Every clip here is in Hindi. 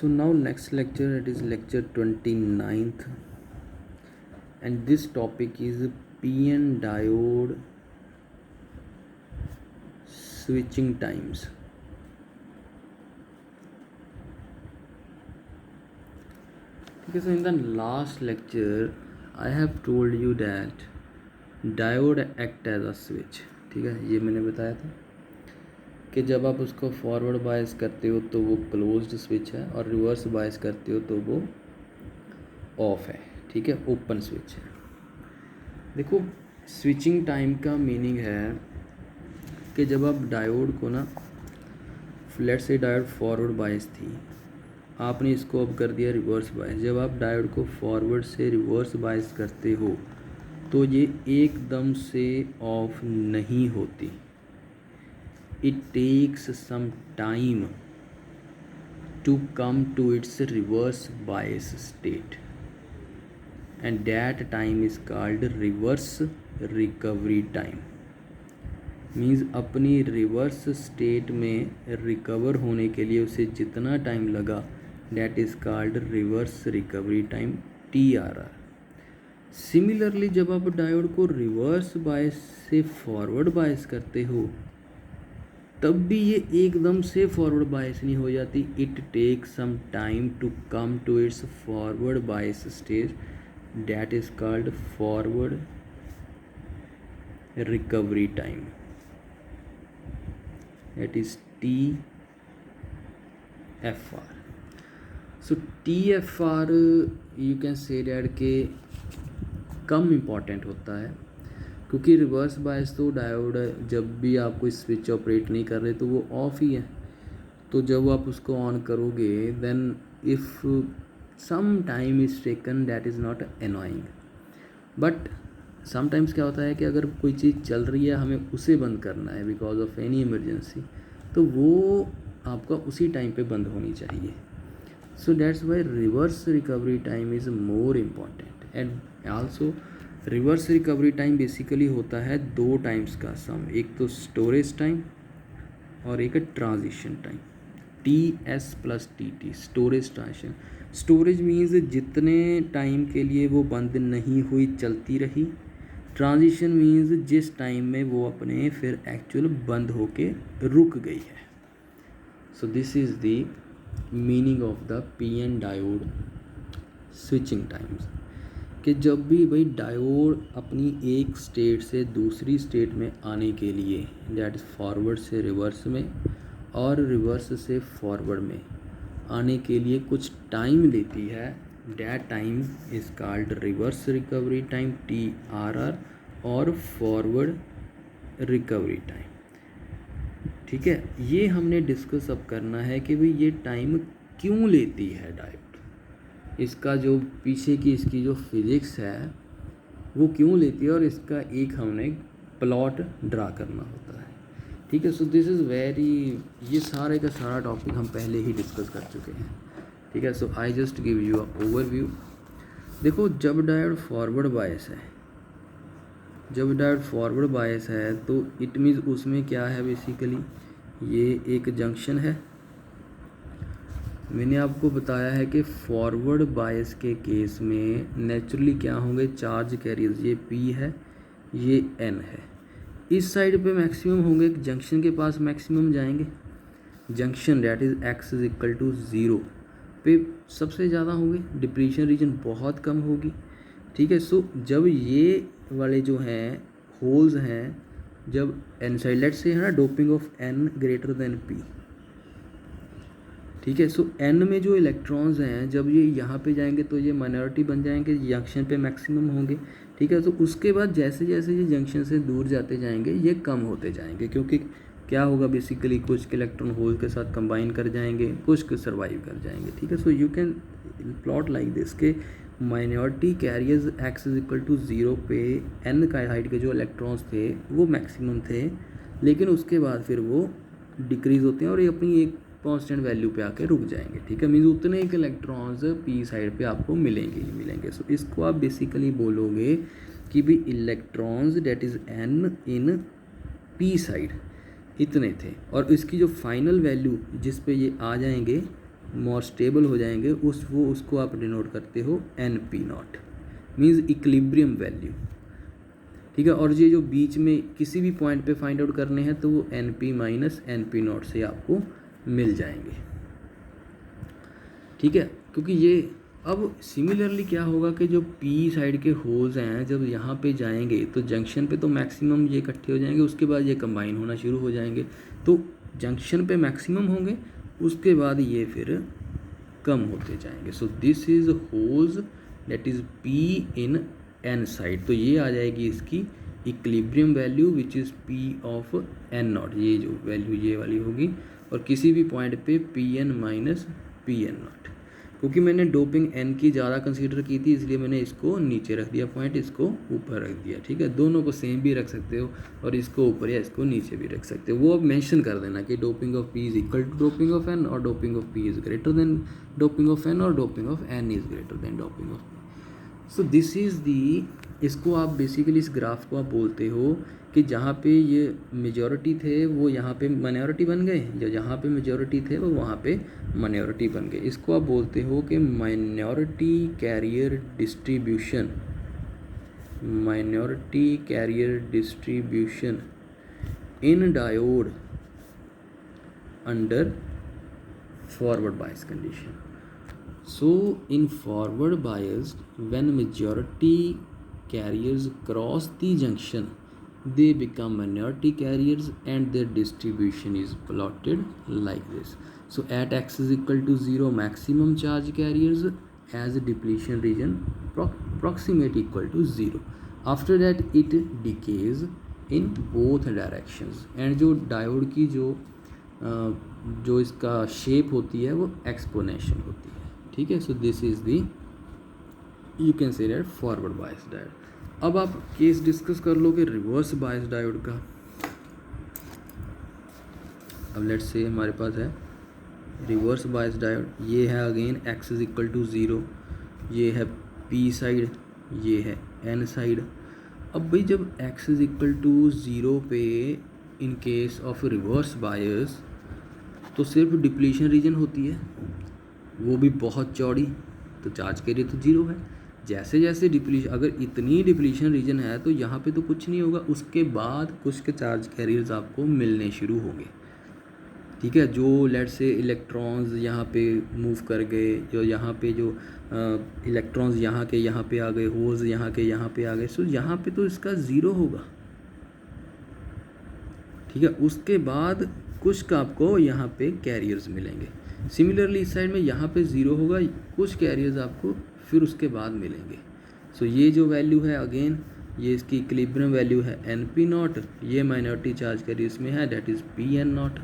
So now next lecture, it is lecture 29th, and this topic is PN diode switching times. Okay, so in the last lecture I have told you that diode act as a switch. ठीक है, ये मैंने बताया था कि जब आप उसको फॉरवर्ड बायस करते हो तो वो क्लोज्ड स्विच है और रिवर्स बायस करते हो तो वो ऑफ है. ठीक है, ओपन स्विच है. देखो, स्विचिंग टाइम का मीनिंग है कि जब आप डायोड को ना, लेट से डायोड फॉरवर्ड बायस थी, आपने इसको अब कर दिया रिवर्स बायस. जब आप डायोड को फॉरवर्ड से रिवर्स बायस करते हो तो ये एकदम से ऑफ नहीं होती. It takes some time to come to its reverse bias state, and that time is called reverse recovery time. Means अपनी रिवर्स स्टेट में रिकवर होने के लिए उसे जितना टाइम लगा, that is called reverse recovery time, TRR. Similarly जब आप डायोड को रिवर्स बायस से फॉरवर्ड बायस करते हो तब भी ये एकदम से फॉरवर्ड बायस नहीं हो जाती. It take some time to come to its forward bias stage, that is called forward recovery time. That is TFR. So TFR you can say that के कम इम्पॉर्टेंट होता है, क्योंकि रिवर्स बायस तो डायोड जब भी आप कोई स्विच ऑपरेट नहीं कर रहे तो वो ऑफ ही है. तो जब आप उसको ऑन करोगे then if some time is taken, that is not annoying. But sometimes क्या होता है कि अगर कोई चीज़ चल रही है, हमें उसे बंद करना है बिकॉज ऑफ एनी इमरजेंसी, तो वो आपका उसी टाइम पे बंद होनी चाहिए. So that's why reverse recovery time is more important. And also reverse recovery time basically होता है दो टाइम्स का सम, एक तो स्टोरेज टाइम और एक है transition time. TS plus TT, storage transition. Storage means जितने टाइम के लिए वो बंद नहीं हुई चलती रही. ट्रांजिशन मीन्स जिस टाइम में वो अपने फिर एक्चुअल बंद होके रुक गई है. So this is the meaning of the PN diode switching times. कि जब भी भाई डायोड अपनी एक स्टेट से दूसरी स्टेट में आने के लिए, दैट इज़ फॉरवर्ड से रिवर्स में और रिवर्स से फॉरवर्ड में आने के लिए कुछ टाइम लेती है, that time is called reverse recovery time, TRR, और फॉरवर्ड रिकवरी टाइम. ठीक है, ये हमने डिस्कस अब करना है कि भाई ये टाइम क्यों लेती है डायोड, इसका जो पीछे की इसकी जो फिज़िक्स है वो क्यों लेती है, और इसका एक हमने प्लॉट ड्रा करना होता है. ठीक है, सो दिस इज़ वेरी, ये सारे का सारा टॉपिक हम पहले ही डिस्कस कर चुके हैं. ठीक है, so I just give you a overview. देखो, जब डायोड फॉरवर्ड बायस है, जब डायोड फॉरवर्ड बायस है तो इट मीन्स उसमें क्या है, बेसिकली ये एक जंक्शन है. मैंने आपको बताया है कि फॉरवर्ड बायस के केस में नेचुरली क्या होंगे, चार्ज कैरियर्स. ये P है, ये N है. इस साइड पे मैक्सिमम होंगे, जंक्शन के पास मैक्सिमम जाएंगे. Junction that is X is equal to 0 पे सबसे ज़्यादा होंगे, डिप्लीशन रीजन बहुत कम होगी. ठीक है, सो जब ये वाले जो हैं होल्स हैं, जब N साइड लेट से है ना, doping of N greater than P. ठीक है, सो N में जो इलेक्ट्रॉन्स हैं जब ये यहाँ पे जाएंगे तो ये माइनॉरिटी बन जाएंगे, जंक्शन पे मैक्सिमम होंगे. ठीक है, तो उसके बाद जैसे जैसे ये जंक्शन से दूर जाते जाएंगे ये कम होते जाएंगे, क्योंकि क्या होगा, बेसिकली कुछ इलेक्ट्रॉन होल के साथ कंबाइन कर जाएंगे, कुछ सर्वाइव कर जाएंगे. ठीक है, so you can plot like this के minority carriers X is equal to 0 पे N का हाइट के जो इलेक्ट्रॉन्स थे वो मैक्सिमम थे, लेकिन उसके बाद फिर वो डिक्रीज़ होते हैं और ये अपनी एक कांस्टेंट वैल्यू पे आके रुक जाएंगे. ठीक है, मीन्स उतने एक इलेक्ट्रॉन्स P साइड पे आपको मिलेंगे ही मिलेंगे. सो इसको आप बेसिकली बोलोगे कि भी electrons that is N in P side इतने थे, और इसकी जो फाइनल वैल्यू जिस पे ये आ जाएंगे मोर स्टेबल हो जाएंगे उसको आप डिनोट करते हो NP0, मीन्स इक्विलिब्रियम वैल्यू। ठीक है, और ये जो बीच में किसी भी पॉइंट पे फाइंड आउट करने हैं तो वो NP माइनस NP0 से आपको मिल जाएंगे। ठीक है, क्योंकि ये अब सिमिलरली क्या होगा कि जो P साइड के होल्स हैं जब यहाँ पे जाएंगे तो जंक्शन पे तो मैक्सिमम ये इकट्ठे हो जाएंगे, उसके बाद ये कंबाइन होना शुरू हो जाएंगे, तो जंक्शन पे मैक्सिमम होंगे, उसके बाद ये फिर कम होते जाएंगे। So this is holes that is P in N side, तो ये आ जाएगी इसकी equilibrium value which is P of N0, ये जो वैल्यू ये वाली होगी, और किसी भी पॉइंट पे Pn माइनस Pn0। क्योंकि मैंने डोपिंग N की ज़्यादा कंसीडर की थी इसलिए मैंने इसको नीचे रख दिया पॉइंट, इसको ऊपर रख दिया। ठीक है, दोनों को सेम भी रख सकते हो और इसको ऊपर या इसको नीचे भी रख सकते हो, वो अब मेंशन कर देना कि doping of P is equal to doping of N, और doping of P is greater than doping of N, और doping of N is greater than doping of P। So this is the, इसको आप बेसिकली इस ग्राफ को आप बोलते हो कि जहाँ पे ये मेजॉरिटी थे वो यहाँ पे माइनॉरिटी बन गए, या जहाँ पे मेजॉरिटी थे वो वहाँ पे माइनॉरिटी बन गए। इसको आप बोलते हो कि minority carrier distribution, minority carrier distribution in diode under forward bias condition. So in forward biased, when majority carriers cross the junction, they become minority carriers and their distribution is plotted like this. So at x is equal to 0, maximum charge carriers as depletion region proximate equal to 0. After that it decays in both directions, and जो डायोड की जो इसका शेप होती है वो एक्सपोनेंशियल होती है। ठीक है, so this is the, you can say that forward bias diode. अब आप केस डिस्कस कर लो कि रिवर्स बायस डायोड का। अब लेट्स से हमारे पास है रिवर्स बायस डायोड, ये है again x is equal to 0, ये है P साइड, ये है N साइड। अब भाई जब x इज इक्वल टू 0 पे in case of reverse bias तो सिर्फ डिप्लीशन रीजन होती है, वो भी बहुत चौड़ी, तो चार्ज कैरियर तो 0 है। जैसे जैसे डिप्लीशन, अगर इतनी डिप्लीशन रीजन है तो यहाँ पे तो कुछ नहीं होगा, उसके बाद कुछ के चार्ज कैरियर्स आपको मिलने शुरू होंगे। ठीक है, जो लेट से इलेक्ट्रॉन्स यहाँ पे मूव कर गए, जो यहाँ पे जो इलेक्ट्रॉन्स यहाँ के यहाँ पे आ गए, होल्स यहाँ के यहाँ पे आ गए, सो यहाँ पे तो इसका 0 होगा। ठीक है, उसके बाद कुछ का आपको यहाँ पे कैरियर्स मिलेंगे। सिमिलरली इस साइड में यहाँ पे 0 होगा, कुछ कैरियर्स आपको फिर उसके बाद मिलेंगे। सो ये जो वैल्यू है अगेन, ये इसकी इक्विलिब्रियम वैल्यू है NP0, ये माइनॉरिटी चार्ज कैरियर्स में है दैट इज़ PN0।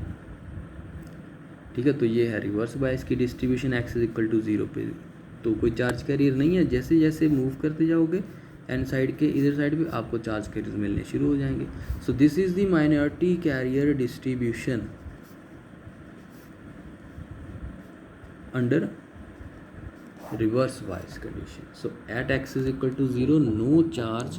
ठीक है, तो ये है रिवर्स बायस की distribution x is equal to 0 पे, तो कोई चार्ज कैरियर नहीं है। जैसे जैसे मूव करते जाओगे N साइड के इधर साइड पे आपको चार्ज कैरियर्स मिलने शुरू हो जाएंगे। सो this is the minority carrier distribution under reverse bias condition. So at x is equal to 0, no charge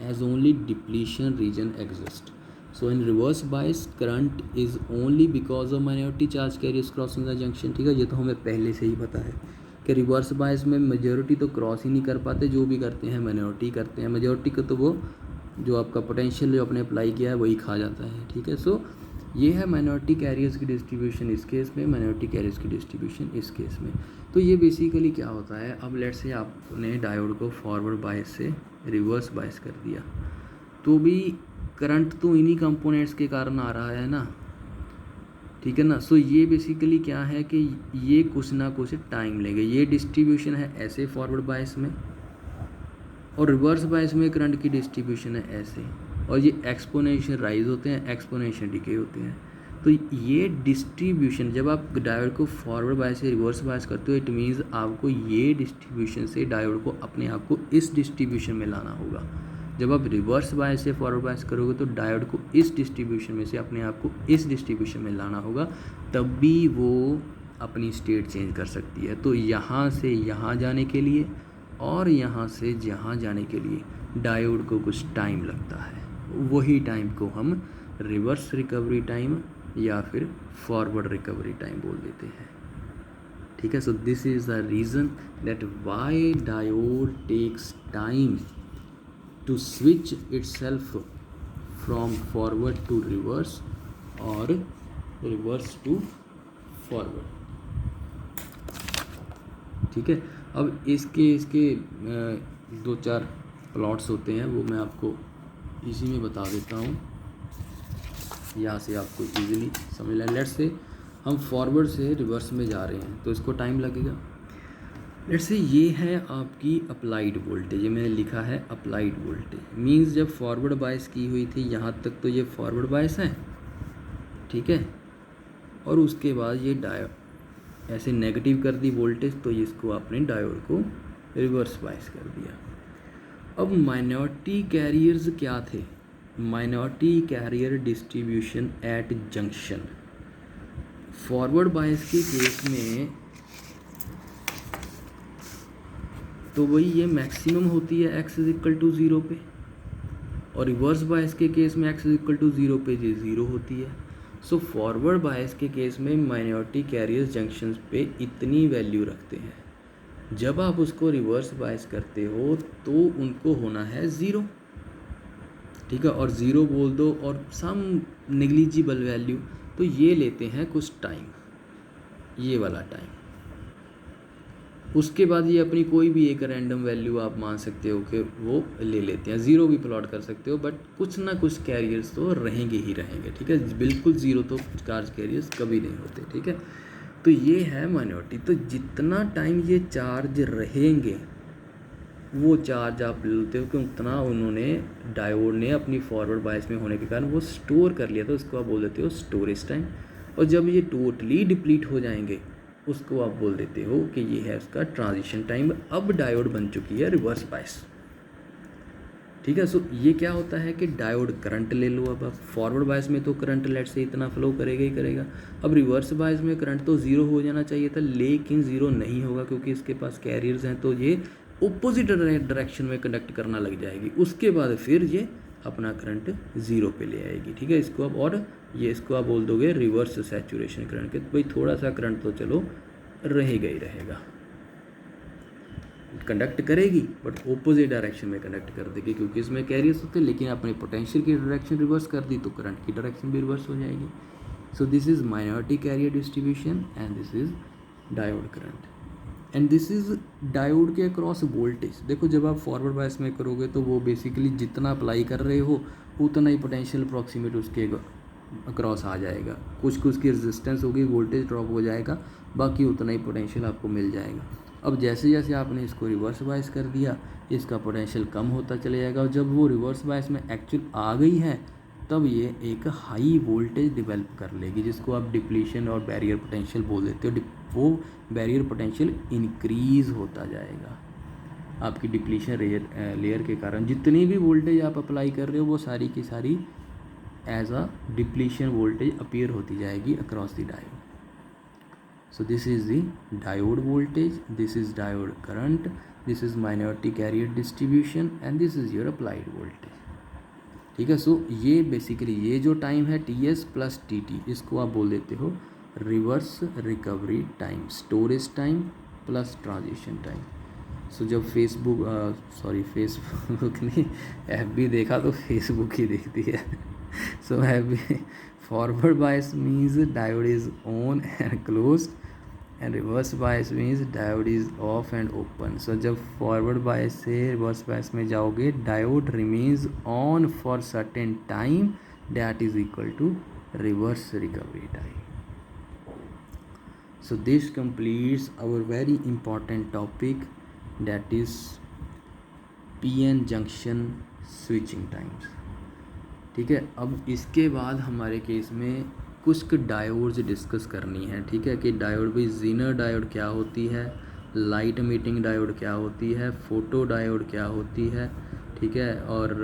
as only depletion region exists. So in reverse bias current is only because of minority charge carriers crossing the junction। ठीक है, ये तो हमें पहले से ही पता है कि रिवर्स बायस में मेजॉरिटी तो क्रॉस ही नहीं कर पाते, जो भी करते हैं माइनॉरिटी करते हैं। मेजॉरिटी को तो वो जो आपका पोटेंशियल जो आपने अप्लाई किया है वही खा जाता है। ठीक है, सो ये है माइनॉरिटी कैरियर्स की डिस्ट्रीब्यूशन इस केस में, माइनॉरिटी कैरियर्स की डिस्ट्रीब्यूशन इस केस में। तो ये बेसिकली क्या होता है, अब लेट्स से आपने डायोड को फॉरवर्ड बायस से रिवर्स बायस कर दिया, तो भी करंट तो इन्हीं कंपोनेंट्स के कारण आ रहा है ना। ठीक है ना, सो ये बेसिकली क्या है कि ये कुछ ना कुछ टाइम लेंगे। ये डिस्ट्रीब्यूशन है ऐसे फॉरवर्ड बायस में, और रिवर्स बायस में करंट की डिस्ट्रीब्यूशन है ऐसे, और ये एक्सपोनेंशियल राइज होते हैं, एक्सपोनेंशियल डिके होते हैं। तो ये डिस्ट्रीब्यूशन जब आप डायोड को फॉरवर्ड बायस से रिवर्स बायस करते हो, इट मीन्स आपको ये डिस्ट्रीब्यूशन से डायोड को अपने आप को इस डिस्ट्रीब्यूशन में लाना होगा। जब आप रिवर्स बायस से फॉरवर्ड बायस करोगे तो डायोड को इस डिस्ट्रीब्यूशन में से अपने आप को इस डिस्ट्रीब्यूशन में लाना होगा, तब भी वो अपनी स्टेट चेंज कर सकती है। तो यहाँ से यहाँ जाने के लिए और यहाँ से यहाँ जाने के लिए डायोड को कुछ टाइम लगता है, वही टाइम को हम रिवर्स रिकवरी टाइम या फिर फॉरवर्ड रिकवरी टाइम बोल देते हैं। ठीक है. So this is the reason that why diode takes time to switch itself from forward to reverse और रिवर्स टू फॉरवर्ड. ठीक है. अब इसके दो चार प्लॉट्स होते हैं, वो मैं आपको इसी में बता देता हूँ, यहाँ से आपको इजीली समझ लें. लेट्स से हम फॉरवर्ड से रिवर्स में जा रहे हैं तो इसको टाइम लगेगा. लेट्स से ये है आपकी अप्लाइड वोल्टेज, ये मैंने लिखा है अप्लाइड वोल्टेज. मींस जब फॉरवर्ड बायस की हुई थी यहाँ तक तो ये फॉरवर्ड बायस है. ठीक है. और उसके बाद ये डायोड ऐसे नेगेटिव कर दी वोल्टेज, तो इसको आपने डायोड को रिवर्स बायस कर दिया. अब माइनॉरिटी कैरियर्स क्या थे? Minority carrier distribution at junction. Forward bias के केस में तो वही ये मैक्सिमम होती है x इज इक्वल टू 0 पे, और रिवर्स बायस के केस में x इज इक्वल टू 0 पे ये 0 होती है. सो फॉरवर्ड बायस के केस में माइनॉरिटी कैरियर्स जंक्शन पे इतनी वैल्यू रखते हैं. जब आप उसको रिवर्स बायस करते हो तो उनको होना है 0. ठीक है. और 0 बोल दो और सम नेग्लिजिबल वैल्यू, तो ये लेते हैं कुछ टाइम, ये वाला टाइम. उसके बाद ये अपनी कोई भी एक रैंडम वैल्यू आप मान सकते हो कि वो ले लेते हैं. 0 भी प्लॉट कर सकते हो, बट कुछ ना कुछ कैरियर्स तो रहेंगे ही रहेंगे. ठीक है. बिल्कुल 0 तो चार्ज कैरियर्स कभी नहीं होते. ठीक है. तो ये है माइनॉरिटी. तो जितना टाइम ये चार्ज रहेंगे वो चार्ज आप लेते हो कि उतना उन्होंने डायोड ने अपनी फॉरवर्ड बायस में होने के कारण वो स्टोर कर लिया, तो उसको आप बोल देते हो स्टोरेज टाइम. और जब ये टोटली डिप्लीट हो जाएंगे उसको आप बोल देते हो कि ये है उसका ट्रांजिशन टाइम. अब डायोड बन चुकी है रिवर्स बायस. ठीक है. सो ये क्या होता है कि डायोड करंट ले लो. अब फॉरवर्ड बायस में तो करंट लेट से इतना फ्लो करेगा ही करेगा. अब रिवर्स बायस में करंट तो 0 हो जाना चाहिए था, लेकिन 0 नहीं होगा क्योंकि इसके पास कैरियर्स हैं, तो ये ऑपोजिट डायरेक्शन में कंडक्ट करना लग जाएगी. उसके बाद फिर ये अपना करंट 0 पे ले आएगी. ठीक है. इसको अब और ये इसको आप बोल दोगे रिवर्स सैचुरेशन करंट के. तो भाई थोड़ा सा करंट तो चलो रहेगा ही रहेगा, कंडक्ट करेगी बट ऑपोजिट डायरेक्शन में कंडक्ट कर देगी क्योंकि इसमें कैरियर्स होते हैं. लेकिन आपने पोटेंशियल की डायरेक्शन रिवर्स कर दी तो करंट की डायरेक्शन भी रिवर्स हो जाएगी. सो this is minority carrier distribution and this is diode current and this is diode के अक्रॉस वोल्टेज. देखो जब आप फॉरवर्ड बायस में करोगे तो वो बेसिकली जितना अप्लाई कर रहे हो उतना ही पोटेंशियल अप्रॉक्सीमेट उसके अक्रॉस आ जाएगा. कुछ की रेजिस्टेंस होगी, वोल्टेज ड्रॉप हो जाएगा, बाकी उतना ही पोटेंशियल आपको मिल जाएगा. अब जैसे जैसे आपने इसको रिवर्स बायस कर दिया इसका पोटेंशियल कम होता चले जाएगा. और जब वो रिवर्स बायस में एक्चुअल आ गई है तब ये एक हाई वोल्टेज डेवलप कर लेगी जिसको आप डिप्लीशन और बैरियर पोटेंशियल बोल देते हो. वो बैरियर पोटेंशियल इंक्रीज़ होता जाएगा आपकी डिप्लीशन लेयर के कारण. जितनी भी वोल्टेज आप अप्लाई कर रहे हो वो सारी की सारी as a depletion voltage appear होती जाएगी across the diode. So this is the diode voltage, this is diode current, this is minority carrier distribution and this is your applied voltage. ठीक है. सो ये बेसिकली ये जो टाइम है TS प्लस TT इसको आप बोल देते हो reverse recovery time, storage time plus transition time. So जब फेसबुक नहीं FB देखा तो फेसबुक ही देखती है. सो FB forward bias means diode is on and closed and reverse bias means diode is off and open. So जब forward bias से reverse bias में जाओगे diode remains on for certain time that is equal to reverse recovery time. So this completes our very important topic that is PN junction switching times. ठीक है. अब इसके बाद हमारे केस में कुछ डायोड्स डिस्कस करनी है. ठीक है. कि डायोड भी जीनर डायोड क्या होती है, लाइट मीटिंग डायोड क्या होती है, फोटो डायोड क्या होती है. ठीक है. और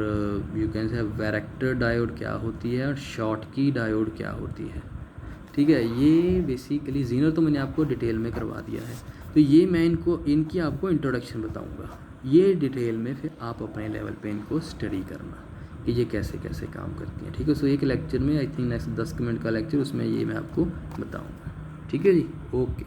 यू कैन से वैरेक्टर डायोड क्या होती है और शॉटकी डायोड क्या होती है. ठीक है. ये बेसिकली जीनर तो मैंने आपको डिटेल में करवा दिया है, तो ये मैं इनकी आपको इंट्रोडक्शन बताऊँगा. ये डिटेल में फिर आप अपने लेवल पे इनको स्टडी करना कि ये कैसे कैसे काम करती हैं. ठीक है. सो एक लेक्चर में आई थिंक नेक्स्ट 10 मिनट का लेक्चर उसमें ये मैं आपको बताऊंगा. ठीक है जी. ओके.